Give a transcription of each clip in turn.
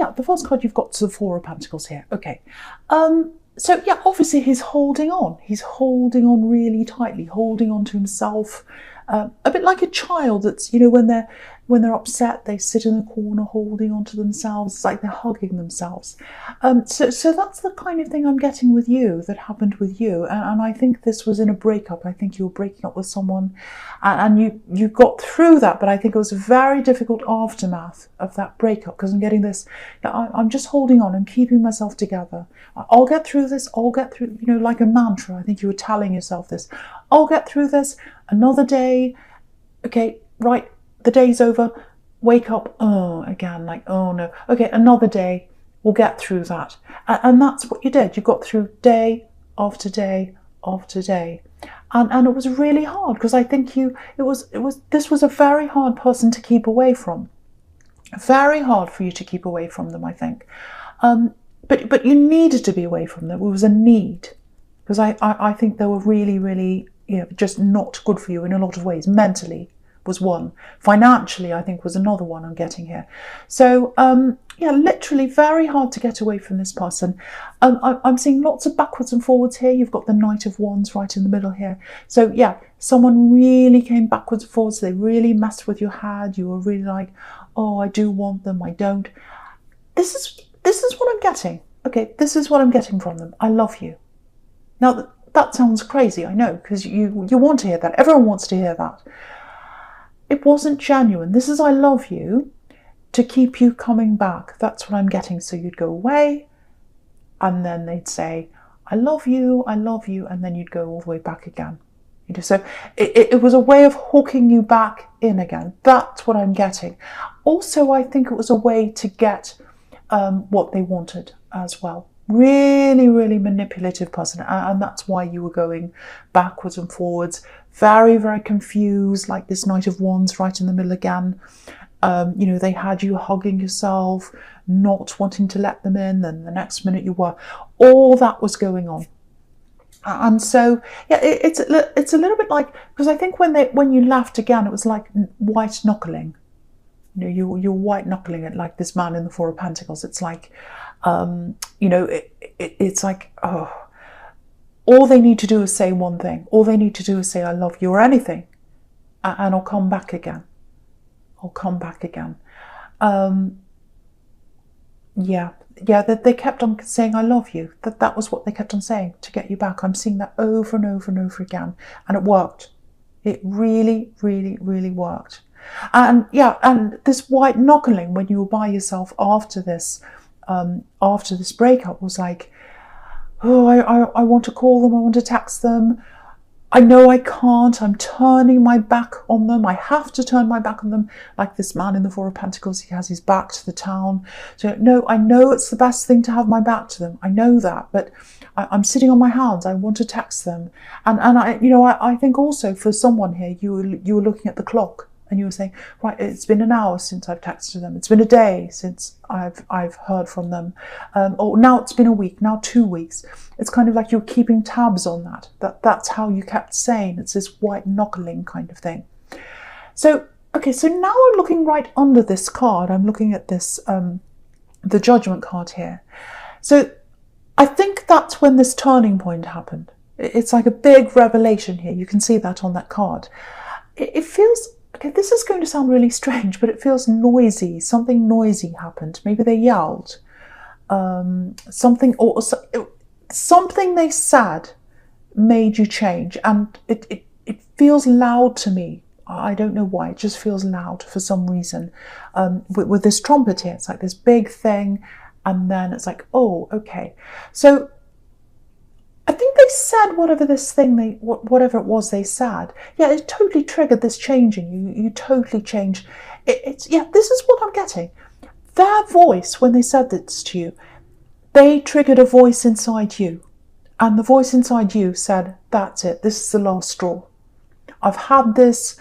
yeah, the first card you've got to the Four of Pentacles here. Okay. So yeah, obviously he's holding on. He's holding on really tightly, holding on to himself. A bit like a child that's, when they're upset, they sit in the corner holding on to themselves. It's like they're hugging themselves. So that's the kind of thing I'm getting with you, that happened with you. And I think this was in a breakup. I think you were breaking up with someone and you got through that. But I think it was a very difficult aftermath of that breakup, because I'm getting this, I'm just holding on. I'm keeping myself together. I'll get through this. I'll get through, like a mantra. I think you were telling yourself this. I'll get through this. Another day. Okay, right. The day's over. Wake up. Oh, again, like, oh no. Okay, another day. We'll get through that. And that's what you did. You got through day after day after day. And it was really hard, because I think this was a very hard person to keep away from. Very hard for you to keep away from them, I think. But you needed to be away from them. It was a need, because I think they were really, really, just not good for you in a lot of ways. Mentally was one. Financially, I think, was another one I'm getting here. So, yeah, literally very hard to get away from this person. I'm seeing lots of backwards and forwards here. You've got the Knight of Wands right in the middle here. So, yeah, someone really came backwards and forwards. They really messed with your head. You were really like, oh, I do want them, I don't. This is what I'm getting. Okay, this is what I'm getting from them. I love you. Now, that sounds crazy, I know, because you want to hear that. Everyone wants to hear that. It wasn't genuine. This is I love you to keep you coming back. That's what I'm getting. So you'd go away and then they'd say, I love you, and then you'd go all the way back again. So it was a way of hooking you back in again. That's what I'm getting. Also, I think it was a way to get what they wanted as well. Really, really manipulative person. And that's why you were going backwards and forwards. Very, very confused, like this Knight of Wands right in the middle again. They had you hugging yourself, not wanting to let them in, then the next minute you were. All that was going on. And so, yeah, it's a little bit like, because I think when you laughed again, it was like white knuckling. You're white knuckling it like this man in the Four of Pentacles. It's like, it's like, oh, all they need to do is say one thing. All they need to do is say, I love you, or anything. And I'll come back again. I'll come back again. That they kept on saying, I love you. That was what they kept on saying to get you back. I'm seeing that over and over and over again. And it worked. It really, really, really worked. And yeah, and this white knuckling when you were by yourself after this breakup was like, oh, I want to call them, I want to text them. I know I can't, I'm turning my back on them. I have to turn my back on them. Like this man in the Four of Pentacles, he has his back to the town. So no, I know it's the best thing to have my back to them. I know that, but I'm sitting on my hands. I want to text them. And I think also for someone here, you were looking at the clock. And you were saying, right, it's been an hour since I've texted them. It's been a day since I've heard from them. Or now it's been a week, now 2 weeks. It's kind of like you're keeping tabs on that. That's how you kept saying. It's this white knuckling kind of thing. So, okay, so now I'm looking right under this card. I'm looking at this, the Judgment card here. So I think that's when this turning point happened. It's like a big revelation here. You can see that on that card. It feels... Okay, this is going to sound really strange, but it feels noisy. Something noisy happened. Maybe they yelled. Something they said made you change. And it feels loud to me. I don't know why. It just feels loud for some reason. With this trumpet here, it's like this big thing. And then it's like, oh, okay. So I think they said whatever it was they said. Yeah, it totally triggered this change in you. You totally changed. This is what I'm getting. Their voice, when they said this to you, they triggered a voice inside you. And the voice inside you said, that's it. This is the last straw. I've had this.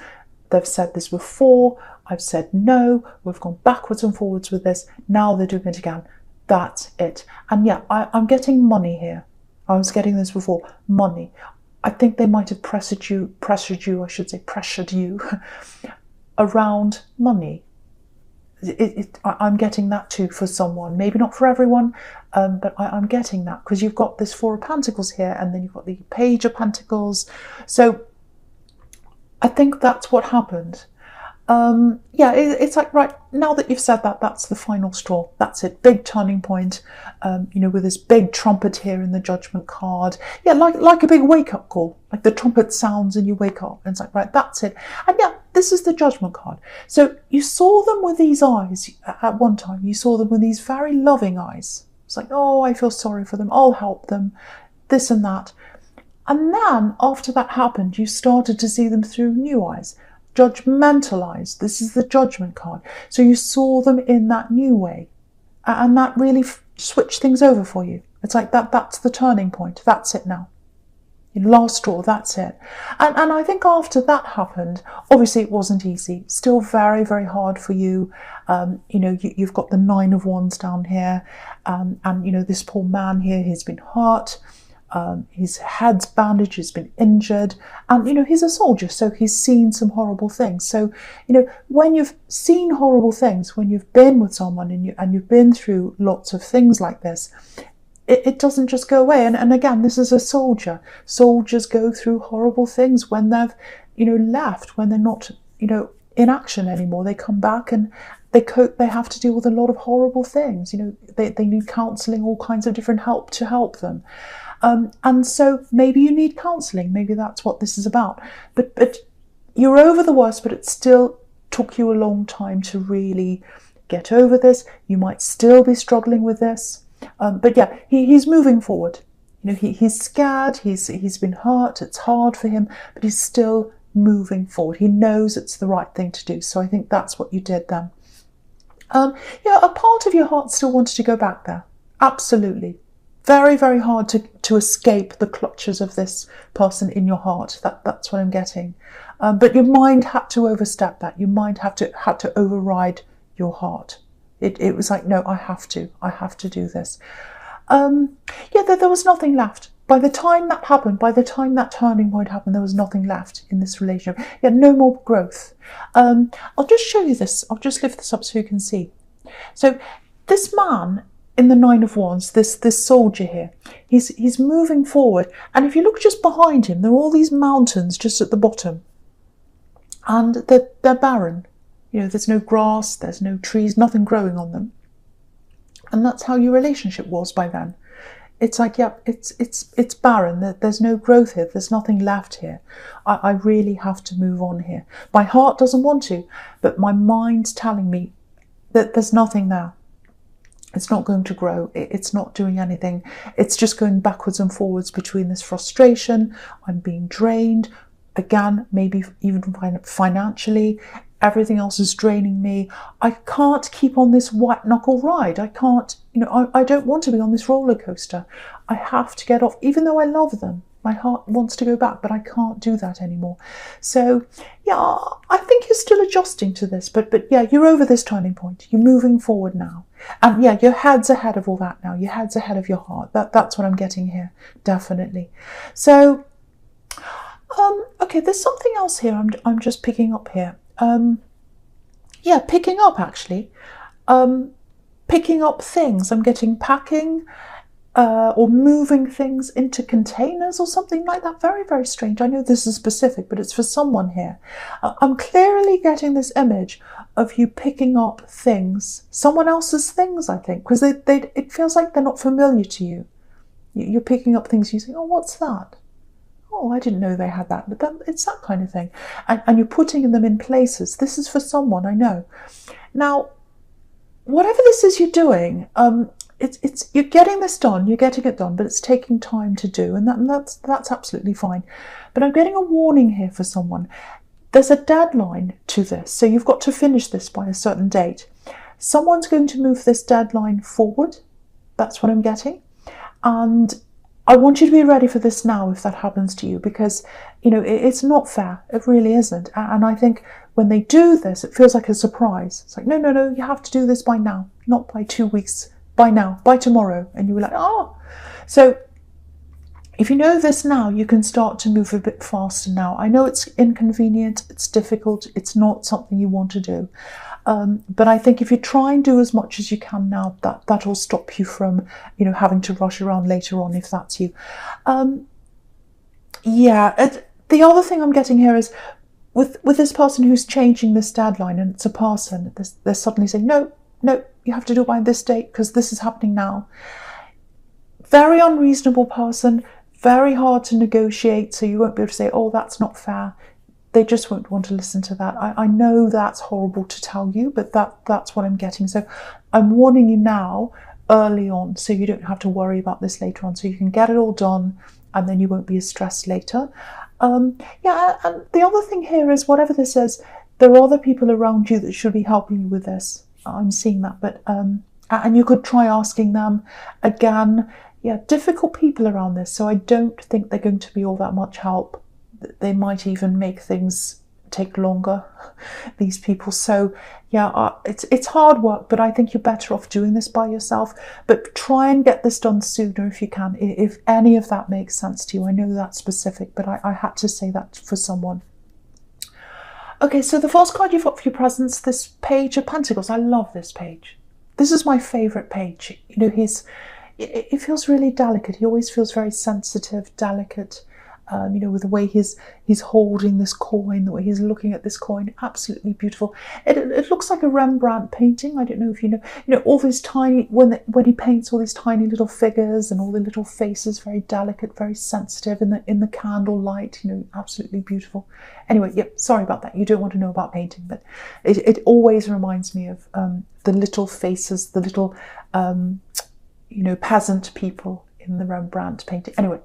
They've said this before. I've said no. We've gone backwards and forwards with this. Now they're doing it again. That's it. And yeah, I'm getting money here. I was getting this before, money. I think they might have pressured you around money. I'm getting that too for someone. Maybe not for everyone, but I'm getting that because you've got this Four of Pentacles here, and then you've got the Page of Pentacles. So I think that's what happened. Yeah, it's like, right, now that you've said that, that's the final straw. That's it, big turning point, you know, with this big trumpet here in the Judgment card. Yeah, like a big wake-up call, like the trumpet sounds and you wake up, and it's like, right, that's it. And yeah, this is the Judgment card. So you saw them with these eyes at one time. You saw them with these very loving eyes. It's like, oh, I feel sorry for them, I'll help them, this and that. And then after that happened, you started to see them through new eyes. Judgmental eyes. This is the Judgment card. So you saw them in that new way, and that really switched things over for you. It's like that's the turning point. That's it now. Last straw, that's it. And I think after that happened, obviously it wasn't easy. Still very, very hard for you. You know, you've got the Nine of Wands down here, and you know, this poor man here, he's been hurt. His head's bandaged, he's been injured, and you know, he's a soldier, so he's seen some horrible things. So you know, when you've seen horrible things, when you've been with someone and you've been through lots of things like this, it doesn't just go away. And again, this is a soldier. Soldiers go through horrible things when they've, you know, left, when they're not, you know, in action anymore. They come back and they have to deal with a lot of horrible things. You know, they need counselling, all kinds of different help to help them. And so maybe you need counselling. Maybe that's what this is about. But you're over the worst, but it still took you a long time to really get over this. You might still be struggling with this. But yeah, he's moving forward. You know, he's scared, he's been hurt, it's hard for him, but he's still moving forward. He knows it's the right thing to do. So I think that's what you did then. Yeah, a part of your heart still wanted to go back there. Absolutely. Very, very hard to escape the clutches of this person in your heart. That's what I'm getting. But your mind had to overstep that. Your mind had to override your heart. It was like, no, I have to do this. Yeah, there was nothing left. By the time that happened, by the time that turning point happened, there was nothing left in this relationship. Yeah, no more growth. I'll just show you this. I'll just lift this up so you can see. So this man in the Nine of Wands, this soldier here, he's moving forward. And if you look just behind him, there are all these mountains just at the bottom. And they're barren. You know, there's no grass, there's no trees, nothing growing on them. And that's how your relationship was by then. It's like, yeah, it's barren. There's no growth here. There's nothing left here. I really have to move on here. My heart doesn't want to, but my mind's telling me that there's nothing there. It's not going to grow. It's not doing anything. It's just going backwards and forwards between this frustration. I'm being drained. Again, maybe even financially. Everything else is draining me. I can't keep on this white knuckle ride. I can't, you know, I don't want to be on this roller coaster. I have to get off, even though I love them. My heart wants to go back, but I can't do that anymore. So, yeah, I think you're still adjusting to this, but yeah, you're over this turning point. You're moving forward now. And yeah, your head's ahead of all that now. Your head's ahead of your heart. That's what I'm getting here, definitely. So, okay, there's something else here I'm just picking up here. Yeah, picking up actually. Picking up things. I'm getting packing or moving things into containers or something like that. Very, very strange. I know this is specific, but it's for someone here. I'm clearly getting this image of you picking up things, someone else's things, I think, because it feels like they're not familiar to you. You're picking up things, you think, oh, what's that? Oh, I didn't know they had that, but it's that kind of thing. And you're putting them in places. This is for someone, I know. Now, whatever this is you're doing, you're getting this done, you're getting it done, but it's taking time to do, and that's absolutely fine. But I'm getting a warning here for someone. There's a deadline to this, so you've got to finish this by a certain date. Someone's going to move this deadline forward. That's what I'm getting. And I want you to be ready for this now if that happens to you, because, you know, it's not fair. It really isn't. And I think when they do this, it feels like a surprise. It's like, no, you have to do this by now, not by 2 weeks, by now, by tomorrow. And you were like, oh. So if you know this now, you can start to move a bit faster now. I know it's inconvenient, it's difficult, it's not something you want to do. But I think if you try and do as much as you can now, that'll stop you from, having to rush around later on, if that's you. The other thing I'm getting here is with this person who's changing this deadline, and it's a person, they're suddenly saying, no, you have to do it by this date because this is happening now. Very unreasonable person, very hard to negotiate, so you won't be able to say, oh, that's not fair. They just won't want to listen to that. I know that's horrible to tell you, but that's what I'm getting. So I'm warning you now, early on, so you don't have to worry about this later on, so you can get it all done and then you won't be as stressed later. And the other thing here is, whatever this is, there are other people around you that should be helping you with this. I'm seeing that, but and you could try asking them again. Yeah, difficult people around this, so I don't think they're going to be all that much help. They might even make things take longer, these people. So yeah, it's hard work, but I think you're better off doing this by yourself. But try and get this done sooner if you can, if any of that makes sense to you. I know that's specific, but I had to say that for someone. Okay, so the first card you've got for your presents, this Page of Pentacles. I love this page. This is my favourite page. It feels really delicate. He always feels very sensitive, delicate. With the way he's holding this coin, the way he's looking at this coin, absolutely beautiful. It looks like a Rembrandt painting. I don't know if you know, all these tiny, when he paints all these tiny little figures and all the little faces, very delicate, very sensitive in the candle light, absolutely beautiful. Anyway, sorry about that. You don't want to know about painting, but it always reminds me of the little faces, the little, peasant people in the Rembrandt painting. Anyway.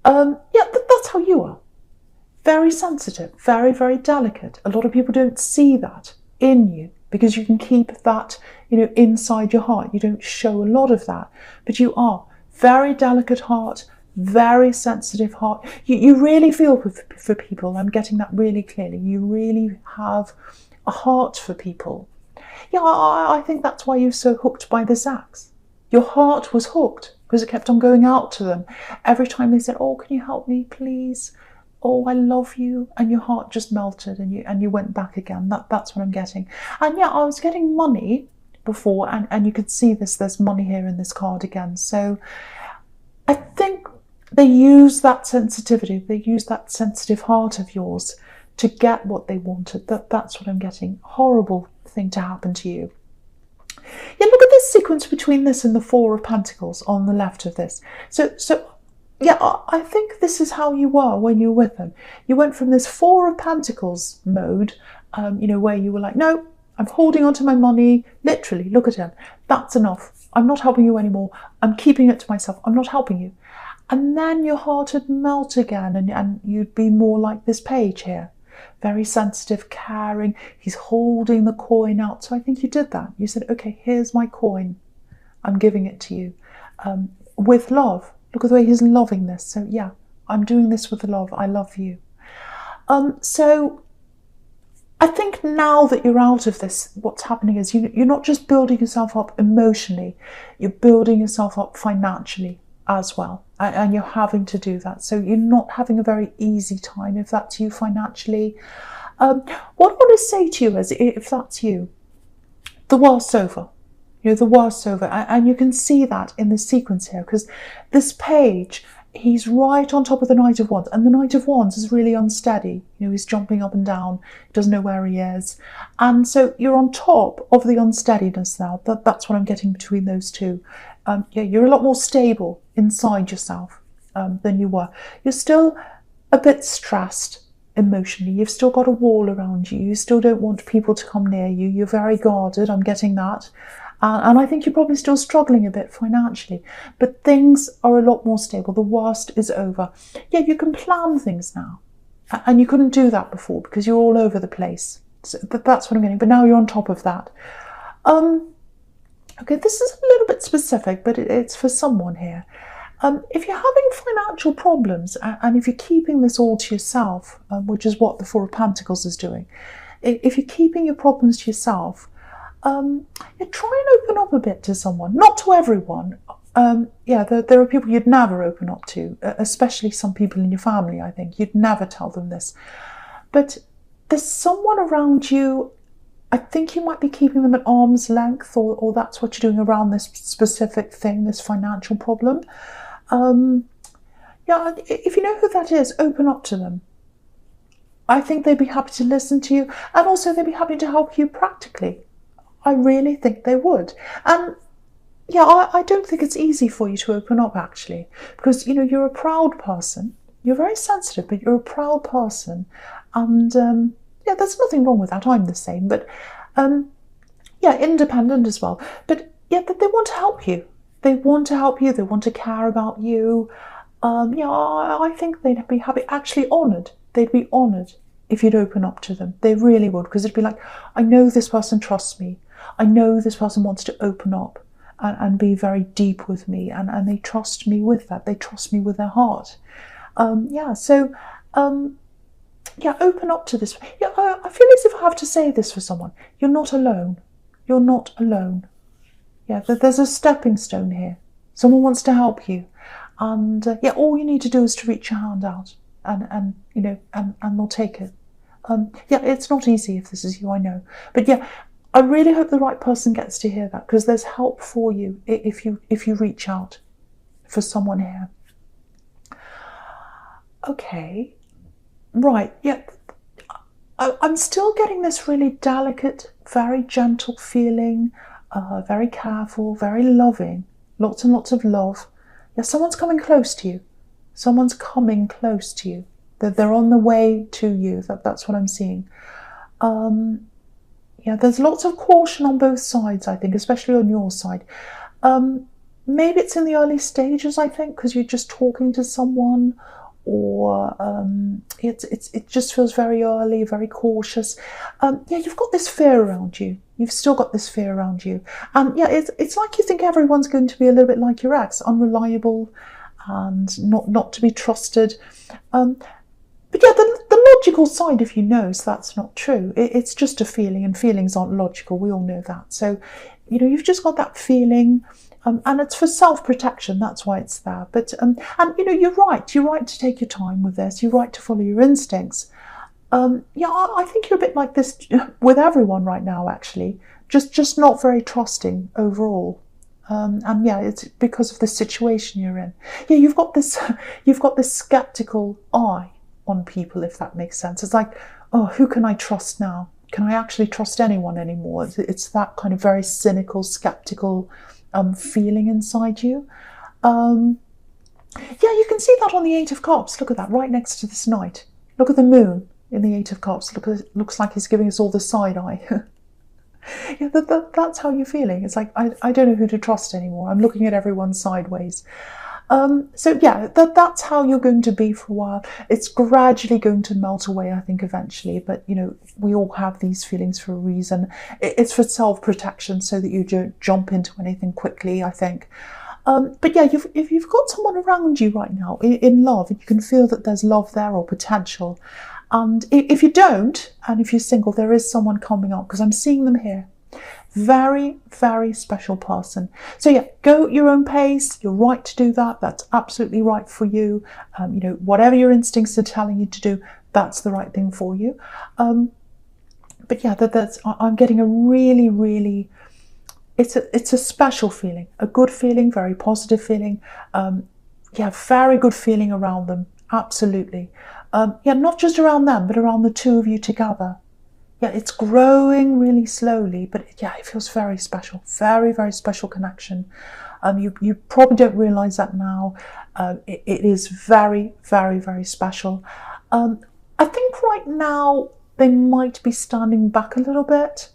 That's how you are. Very sensitive, very, very delicate. A lot of people don't see that in you because you can keep that, inside your heart. You don't show a lot of that, but you are very delicate heart, very sensitive heart. You really feel for people. I'm getting that really clearly. You really have a heart for people. Yeah, I think that's why you're so hooked by this axe. Your heart was hooked because it kept on going out to them. Every time they said, oh, can you help me, please? Oh, I love you. And your heart just melted and you went back again. That's what I'm getting. And yeah, I was getting money before, and you could see there's money here in this card again. So I think they use that sensitivity, they use that sensitive heart of yours to get what they wanted. That's what I'm getting. Horrible thing to happen to you. Yeah, look at this sequence between this and the Four of Pentacles on the left of this. So yeah, I think this is how you were when you were with them. You went from this Four of Pentacles mode, where you were like, no, I'm holding on to my money. Literally, look at him. That's enough. I'm not helping you anymore. I'm keeping it to myself. I'm not helping you. And then your heart would melt again, and you'd be more like this page here. Very sensitive, caring. He's holding the coin out. So I think you did that. You said, okay, here's my coin. I'm giving it to you with love. Look at the way he's loving this. So yeah, I'm doing this with love. I love you. So I think now that you're out of this, what's happening is you're not just building yourself up emotionally, you're building yourself up financially as well. And you're having to do that. So you're not having a very easy time if that's you financially. What I want to say to you is, if that's you, the worst's over. The worst's over. And you can see that in the sequence here, because this page, he's right on top of the Knight of Wands. And the Knight of Wands is really unsteady. He's jumping up and down. He doesn't know where he is. And so you're on top of the unsteadiness now. That's what I'm getting between those two. You're a lot more stable inside yourself than you were. You're still a bit stressed emotionally. You've still got a wall around you. You still don't want people to come near you. You're very guarded. I'm getting that. And I think you're probably still struggling a bit financially. But things are a lot more stable. The worst is over. Yeah, you can plan things now. And you couldn't do that before because you're all over the place. So that's what I'm getting. But now you're on top of that. Okay, this is a little bit specific, but it's for someone here. If you're having financial problems, and if you're keeping this all to yourself, which is what the Four of Pentacles is doing, if you're keeping your problems to yourself, try and open up a bit to someone. Not to everyone. There are people you'd never open up to, especially some people in your family, I think. You'd never tell them this. But there's someone around you I think you might be keeping them at arm's length, or that's what you're doing around this specific thing, this financial problem. Yeah, if you know who that is, open up to them. I think they'd be happy to listen to you, and also they'd be happy to help you practically. I really think they would. And yeah, I don't think it's easy for you to open up, actually, because, you know, you're a proud person. You're very sensitive, but you're a proud person. And yeah, there's nothing wrong with that. I'm the same. But yeah, independent as well. But yeah, they want to help you. They want to help you. They want to care about you. Yeah, I think they'd be happy, actually honoured. They'd be honoured if you'd open up to them. They really would, because it'd be like, I know this person trusts me. I know this person wants to open up and be very deep with me, and they trust me with that. They trust me with their heart. Yeah, so yeah, open up to this. Yeah, I feel as if I have to say this for someone. You're not alone. You're not alone. Yeah, there's a stepping stone here. Someone wants to help you, and yeah, all you need to do is to reach your hand out, and you know, and they'll take it. Yeah, it's not easy if this is you, I know, but yeah, I really hope the right person gets to hear that, because there's help for you if you reach out for someone here. Okay, right, yeah, I'm still getting this really delicate, very gentle feeling, very careful, very loving, lots and lots of love. Yeah, someone's coming close to you. Someone's coming close to you. They're on the way to you. That's what I'm seeing. Yeah, there's lots of caution on both sides, I think, especially on your side. Maybe it's in the early stages, I think, because you're just talking to someone, or it just feels very early, very cautious. Yeah, you've got this fear around you. You've still got this fear around you. And yeah, it's like you think everyone's going to be a little bit like your ex, unreliable and not to be trusted. But yeah, the logical side of you knows that's not true. It's just a feeling, and feelings aren't logical. We all know that. So, you know, you've just got that feeling, and it's for self-protection. That's why it's there. But and you know, you're right. You're right to take your time with this. You're right to follow your instincts. Yeah, I think you're a bit like this with everyone right now, actually. Just not very trusting overall. And yeah, it's because of the situation you're in. Yeah, you've got this skeptical eye on people, if that makes sense. It's like, oh, who can I trust now? Can I actually trust anyone anymore? It's that kind of very cynical, skeptical feeling inside you. Yeah, you can see that on the Eight of Cups. Look at that, right next to this Knight. Look at the moon in the Eight of Cups. Looks like he's giving us all the side eye. Yeah, that's how you're feeling. It's like, I don't know who to trust anymore. I'm looking at everyone sideways. So yeah, that's how you're going to be for a while. It's gradually going to melt away, I think, eventually. But, you know, we all have these feelings for a reason. It's for self-protection, so that you don't jump into anything quickly, I think. But yeah, if you've got someone around you right now in love, and you can feel that there's love there or potential, and if you don't, and if you're single, there is someone coming up, because I'm seeing them here. Very, very special person. So yeah, go at your own pace. You're right to do that. That's absolutely right for you. You know, whatever your instincts are telling you to do, that's the right thing for you. But yeah, I'm getting a really, really, it's a special feeling, a good feeling, very positive feeling. Yeah, very good feeling around them. Absolutely. Yeah, not just around them, but around the two of you together. Yeah, it's growing really slowly, but yeah, it feels very special. Very, very special connection. You probably don't realise that now. It is very, very, very special. I think right now they might be standing back a little bit.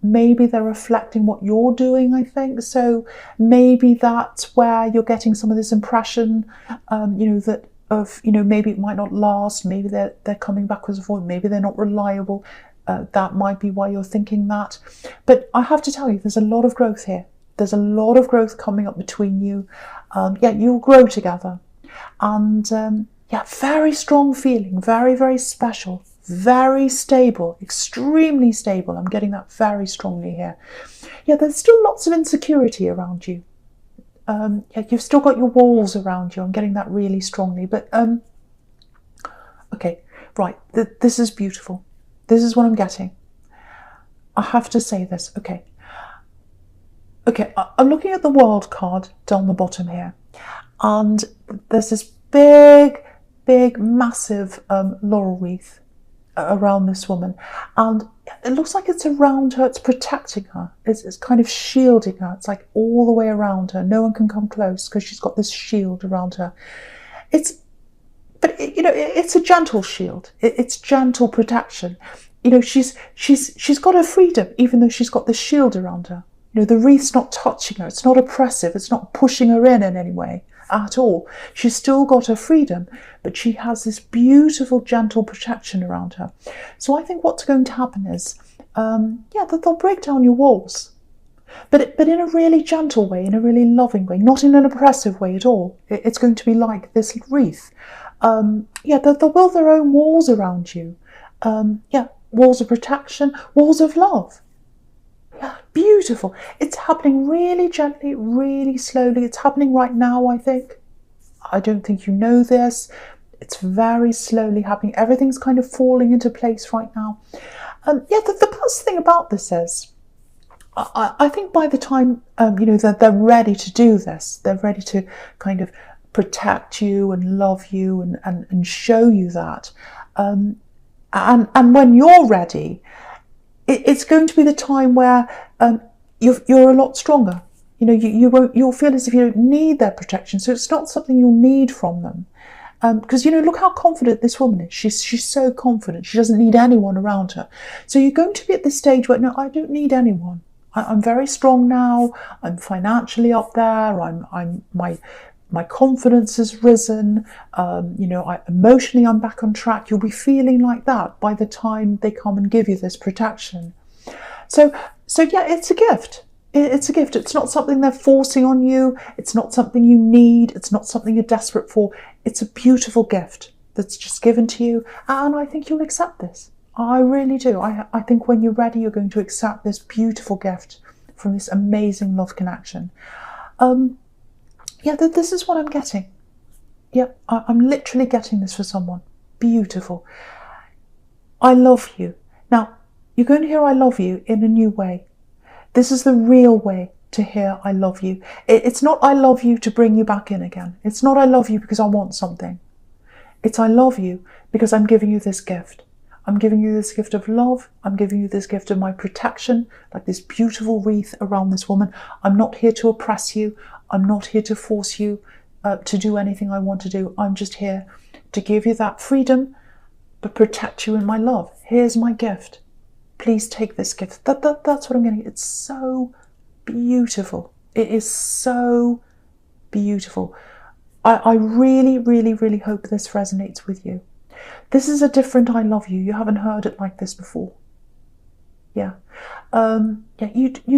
Maybe they're reflecting what you're doing, I think. So maybe that's where you're getting some of this impression, you know, that of, you know, maybe it might not last. Maybe they're coming backwards and forwards. Maybe they're not reliable. That might be why you're thinking that. But I have to tell you, there's a lot of growth here. There's a lot of growth coming up between you. Yeah, you'll grow together. And yeah, very strong feeling, very, very special, very stable, extremely stable. I'm getting that very strongly here. Yeah, there's still lots of insecurity around you. Yeah, you've still got your walls around you. I'm getting that really strongly. But okay, right, this is beautiful. This is what I'm getting. I have to say this. Okay. I'm looking at the World card down the bottom here, and there's this big, massive laurel wreath around this woman, and it looks like it's around her. It's protecting her. It's kind of shielding her. It's like all the way around her. No one can come close because she's got this shield around her. But it's a gentle shield. It's gentle protection. She's got her freedom, even though she's got this shield around her. The wreath's not touching her. It's not oppressive. It's not pushing her in any way at all. She's still got her freedom, but she has this beautiful, gentle protection around her. So I think what's going to happen is, that they'll break down your walls, but in a really gentle way, in a really loving way, not in an oppressive way at all. It's going to be like this wreath. They'll build their own walls around you. Walls of protection, walls of love. Yeah, beautiful. It's happening really gently, really slowly. It's happening right now, I think. I don't think you know this. It's very slowly happening. Everything's kind of falling into place right now. The best thing about this is, I think by the time, that they're ready to do this, they're ready to kind of protect you and love you and show you that. And when you're ready, it's going to be the time where you're a lot stronger. You'll feel as if you don't need their protection. So it's not something you'll need from them. Because, look how confident this woman is. She's so confident. She doesn't need anyone around her. So you're going to be at this stage where, no, I don't need anyone. I'm very strong now. I'm financially up there. My confidence has risen. Emotionally, I'm back on track. You'll be feeling like that by the time they come and give you this protection. So yeah, it's a gift. It's a gift. It's not something they're forcing on you. It's not something you need. It's not something you're desperate for. It's a beautiful gift that's just given to you. And I think you'll accept this. I really do. I think when you're ready, you're going to accept this beautiful gift from this amazing love connection. This is what I'm getting. I'm literally getting this for someone. Beautiful. I love you. Now, you're going to hear I love you in a new way. This is the real way to hear I love you. It's not I love you to bring you back in again. It's not I love you because I want something. It's I love you because I'm giving you this gift. I'm giving you this gift of love. I'm giving you this gift of my protection, like this beautiful wreath around this woman. I'm not here to oppress you. I'm not here to force you to do anything I want to do. I'm just here to give you that freedom, but protect you in my love. Here's my gift. Please take this gift. That's what I'm getting. It's so beautiful. It is so beautiful. I really, really, really hope this resonates with you. This is a different I love you. You haven't heard it like this before. You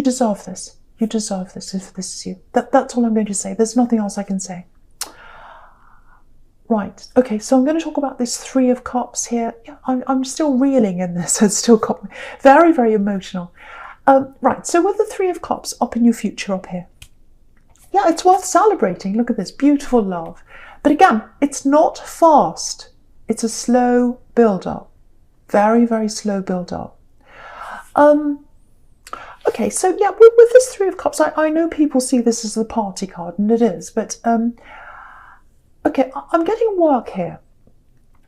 deserve this. You deserve this if this is you. That's all I'm going to say. There's nothing else I can say. Right. Okay, so I'm going to talk about this Three of Cups here. I'm still reeling in this. It's still got me very, very emotional. Right, so with the Three of Cups up in your future up here. Yeah, it's worth celebrating. Look at this beautiful love. But again, it's not fast. It's a slow build-up. Very, very slow build-up. Okay, so yeah, with this Three of Cups, I know people see this as the party card, and it is, but okay, I'm getting work here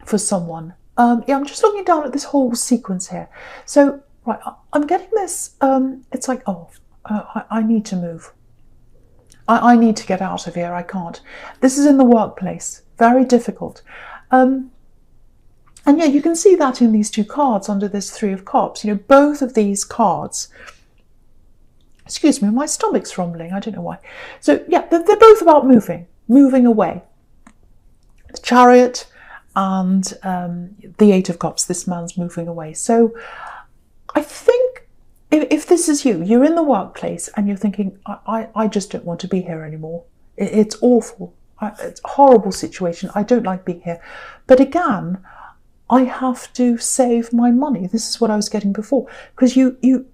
for someone. I'm just looking down at this whole sequence here. So, right, I'm getting this, it's like, I need to move. I need to get out of here, I can't. This is in the workplace, very difficult. And yeah, you can see that in these two cards under this Three of Cups. Both of these cards, excuse me, my stomach's rumbling, I don't know why. So yeah, they're both about moving away. The Chariot and the Eight of Cups, this man's moving away. So I think if this is you, you're in the workplace and you're thinking, I just don't want to be here anymore. It's awful. It's a horrible situation. I don't like being here. But again, I have to save my money. This is what I was getting before. Because you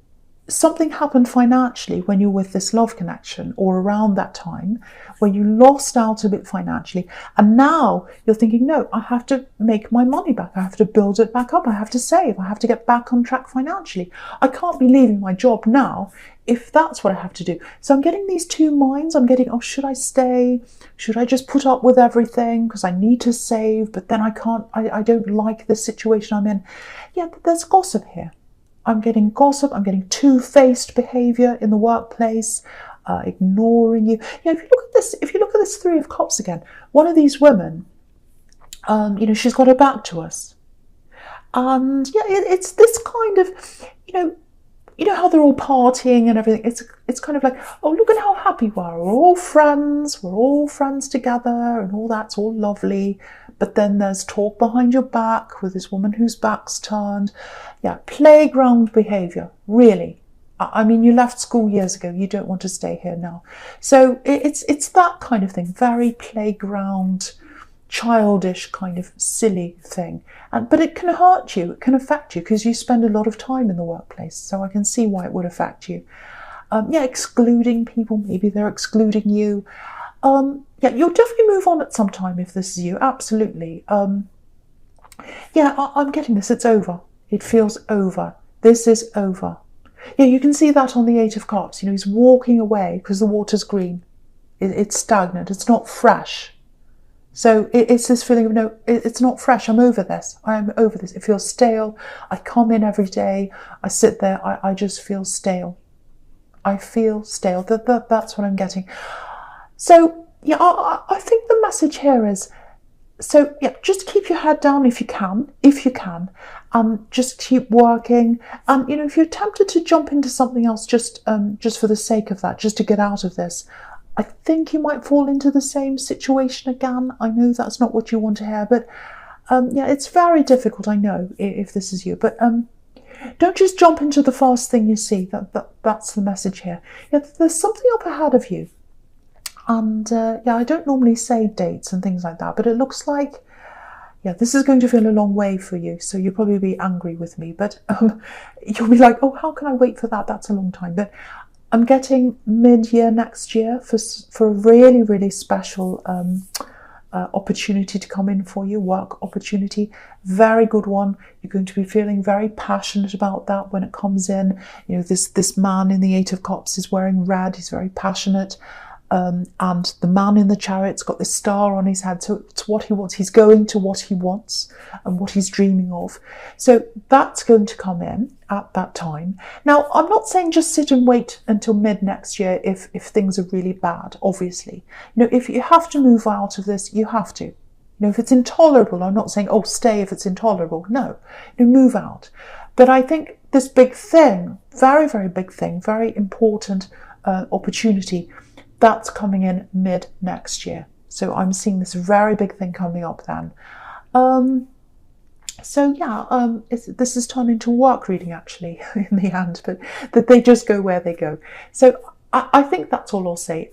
something happened financially when you're with this love connection, or around that time where you lost out a bit financially, and now you're thinking, no, I have to make my money back, I have to build it back up, I have to save, I have to get back on track financially. I can't be leaving my job now if that's what I have to do. So I'm getting these two minds. I'm getting, oh, should I stay? Should I just put up with everything because I need to save, but then I can't, I don't like the situation I'm in. Yeah, there's gossip here. I'm getting gossip, I'm getting two-faced behaviour in the workplace, ignoring you. Yeah, if you look at this Three of Cups again, one of these women, she's got her back to us. And yeah, it's this kind of, you know how they're all partying and everything. It's kind of like, oh, look at how happy we are. We're all friends together, and all that's all lovely. But then there's talk behind your back with this woman whose back's turned. Yeah, playground behaviour, really. I mean, you left school years ago. You don't want to stay here now. So it's that kind of thing, very playground, childish kind of silly thing. But it can hurt you, it can affect you, because you spend a lot of time in the workplace. So I can see why it would affect you. Excluding people, maybe they're excluding you. You'll definitely move on at some time if this is you, absolutely. I'm getting this, it's over. It feels over. This is over. Yeah, you can see that on the Eight of Cups. He's walking away because the water's green. It's stagnant, it's not fresh. So it's this feeling of, no, it's not fresh, I'm over this. I'm over this. It feels stale. I come in every day, I sit there, I just feel stale. I feel stale. That's what I'm getting. So, yeah, I think the message here is, so yeah, just keep your head down if you can. Just keep working. If you're tempted to jump into something else just for the sake of that, just to get out of this, I think you might fall into the same situation again. I know that's not what you want to hear, but it's very difficult, I know, if this is you. But don't just jump into the first thing you see. That's the message here. Yeah, there's something up ahead of you. And I don't normally say dates and things like that, but it looks like, this is going to feel a long way for you. So you'll probably be angry with me, but you'll be like, oh, how can I wait for that? That's a long time. But I'm getting mid-year next year for a really, really special opportunity to come in for you, work opportunity. Very good one. You're going to be feeling very passionate about that when it comes in. This man in the Eight of Cups is wearing red. He's very passionate. And the man in the chariot's got this star on his head, so it's what he wants. He's going to what he wants and what he's dreaming of. So that's going to come in at that time. Now, I'm not saying just sit and wait until mid next year if things are really bad, obviously. If you have to move out of this, you have to. If it's intolerable, I'm not saying, oh, stay if it's intolerable. No, move out. But I think this big thing, very, very big thing, very important opportunity, that's coming in mid next year. So I'm seeing this very big thing coming up then. This has turned into work reading actually in the end, but that they just go where they go. So I think that's all I'll say.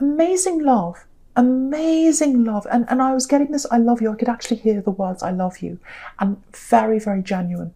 Amazing love. Amazing love. And I was getting this, I love you. I could actually hear the words, I love you. And very, very genuine.